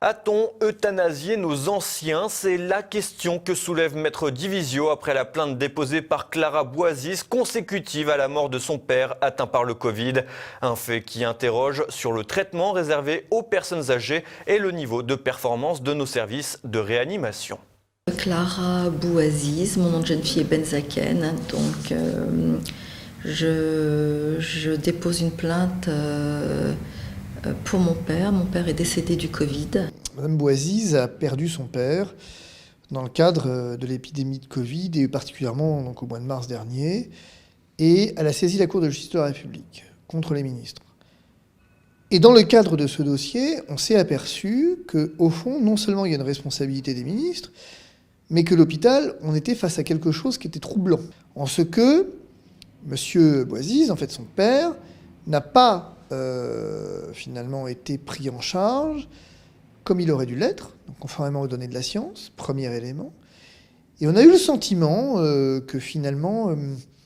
A-t-on euthanasié nos anciens? C'est la question que soulève Maître Divisio après la plainte déposée par Clara Boisis consécutive à la mort de son père atteint par le Covid. Un fait qui interroge sur le traitement réservé aux personnes âgées et le niveau de performance de nos services de réanimation. Clara Boisis, mon nom de jeune fille est Benzaken, donc je dépose une plainte pour mon père. Mon père est décédé du Covid. Madame Boisis a perdu son père dans le cadre de l'épidémie de Covid et particulièrement donc, au mois de mars dernier. Et elle a saisi la Cour de justice de la République contre les ministres. Et dans le cadre de ce dossier, on s'est aperçu qu'au fond, non seulement il y a une responsabilité des ministres, mais que l'hôpital, on était face à quelque chose qui était troublant. En ce que M. Boisis, en fait son père, n'a pas finalement été pris en charge comme il aurait dû l'être, conformément aux données de la science, premier élément. Et on a eu le sentiment que finalement,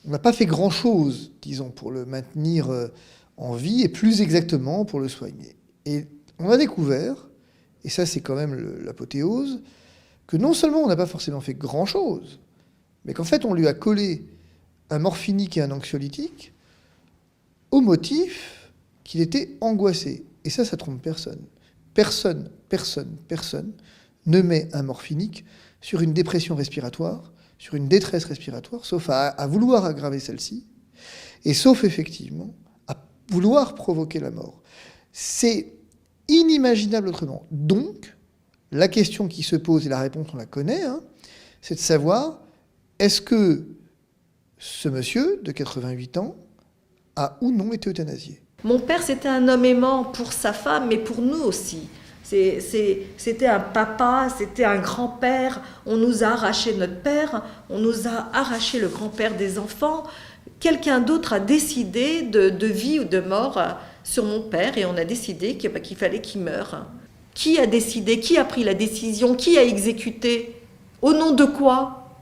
on n'a pas fait grand-chose, disons, pour le maintenir en vie, et plus exactement pour le soigner. Et on a découvert, et ça c'est quand même l'apothéose, que non seulement on n'a pas forcément fait grand-chose, mais qu'en fait on lui a collé un morphinique et un anxiolytique au motif qu'il était angoissé. Et ça trompe personne. Personne ne met un morphinique sur une dépression respiratoire, sur une détresse respiratoire, sauf à vouloir aggraver celle-ci, et sauf effectivement à vouloir provoquer la mort. C'est inimaginable autrement. Donc, la question qui se pose, et la réponse on la connaît, c'est de savoir, est-ce que ce monsieur de 88 ans a ou non été euthanasié? Mon père, c'était un homme aimant pour sa femme, mais pour nous aussi. C'était un papa, c'était un grand-père. On nous a arraché notre père, on nous a arraché le grand-père des enfants. Quelqu'un d'autre a décidé de vie ou de mort sur mon père et on a décidé qu'il fallait qu'il meure. Qui a décidé? Qui a pris la décision? Qui a exécuté? Au nom de quoi?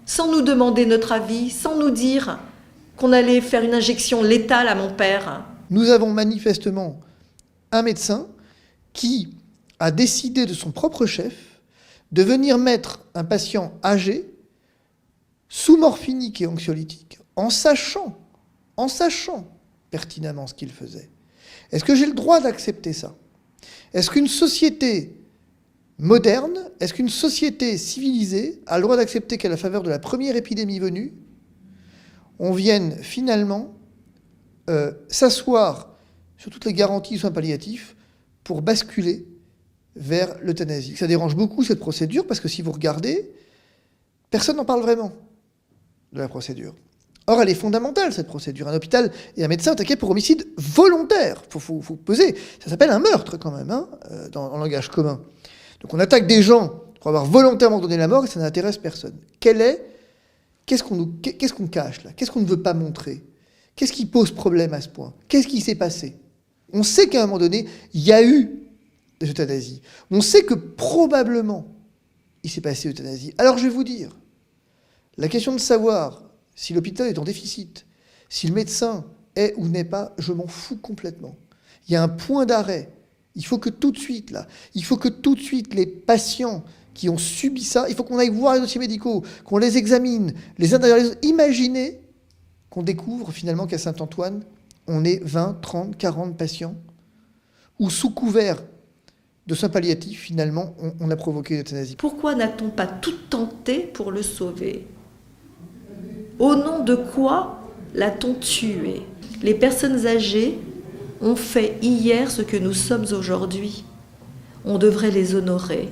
Sans nous demander notre avis, sans nous dire qu'on allait faire une injection létale à mon père. Nous avons manifestement un médecin qui a décidé de son propre chef de venir mettre un patient âgé sous morphinique et anxiolytique en sachant pertinemment ce qu'il faisait. Est-ce que j'ai le droit d'accepter ça? Est-ce qu'une société moderne, est-ce qu'une société civilisée a le droit d'accepter qu'à la faveur de la première épidémie venue, on vienne finalement s'asseoir sur toutes les garanties de soins palliatifs pour basculer vers l'euthanasie? Ça dérange beaucoup cette procédure parce que si vous regardez, personne n'en parle vraiment de la procédure. Or, elle est fondamentale, cette procédure. Un hôpital et un médecin attaqués pour homicide volontaire. Faut peser. Ça s'appelle un meurtre quand même, en langage commun. Donc on attaque des gens pour avoir volontairement donné la mort et ça n'intéresse personne. Qu'est-ce qu'on cache là? Qu'est-ce qu'on ne veut pas montrer? Qu'est-ce qui pose problème à ce point? Qu'est-ce qui s'est passé? On sait qu'à un moment donné, il y a eu des euthanasies. On sait que probablement, il s'est passé euthanasie. Alors je vais vous dire, la question de savoir si l'hôpital est en déficit, si le médecin est ou n'est pas, je m'en fous complètement. Il y a un point d'arrêt. Il faut que tout de suite, les patients qui ont subi ça, il faut qu'on aille voir les dossiers médicaux, qu'on les examine, les uns derrière les autres. Imaginez qu'on découvre finalement qu'à Saint-Antoine, on est 20, 30, 40 patients, où sous couvert de soins palliatifs, finalement, on a provoqué l'euthanasie. Pourquoi n'a-t-on pas tout tenté pour le sauver? Au nom de quoi l'a-t-on tué? Les personnes âgées ont fait hier ce que nous sommes aujourd'hui. On devrait les honorer.